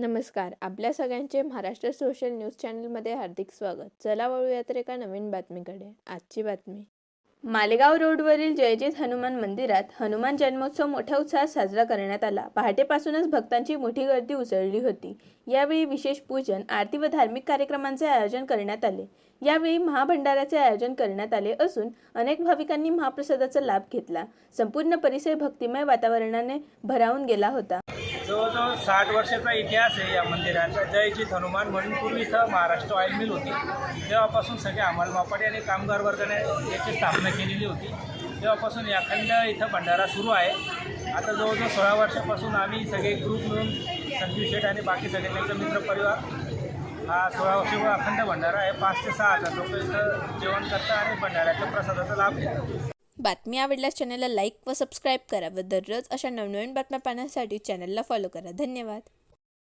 नमस्कार. आपल्या सगळ्यांचे महाराष्ट्र सोशल न्यूज चॅनलमध्ये हार्दिक स्वागत. चला वळूया तर एका नवीन बातमीकडे. आजची बातमी. मालेगाव रोडवरील जयजित हनुमान मंदिरात हनुमान जन्मोत्सव मोठ्या उत्साहात साजरा करण्यात आला. पहाटेपासूनच भक्तांची मोठी गर्दी उसळली होती. यावेळी विशेष पूजन, आरती व धार्मिक कार्यक्रमांचे आयोजन करण्यात आले. यावेळी महाभंडाऱ्याचे आयोजन करण्यात आले असून अनेक भाविकांनी महाप्रसादाचा लाभ घेतला. संपूर्ण परिसर भक्तिमय वातावरणाने भरावून गेला होता. जवळजवळ 60 वर्षाचा इतिहास आहे या मंदिराचा. जयजित हनुमान म्हणून पूर्वी इथं महाराष्ट्र ऑइल मिल होती. तेव्हापासून सगळे अंमलमापडी आणि कामगार वर्गाने याची स्थापना केलेली होती. तेव्हापासून अखंड इथं भंडारा सुरू आहे. आता जवळजवळ 16 वर्षापासून आम्ही सगळे ग्रुप मिळून संजू शेठ आणि बाकी सगळे त्यांचा मित्रपरिवार हा 16 वर्षाचा अखंड भंडारा आहे. 5 ते 6 हजार लोक इथं जेवण करतात आणि भंडाऱ्याच्या प्रसादाचा लाभ घेतात. बातमी आवडल्यास चॅनलला लाईक व सबस्क्राईब करा व दररोज अशा नवनवीन बातम्या पाहण्यासाठी चॅनलला फॉलो करा. धन्यवाद.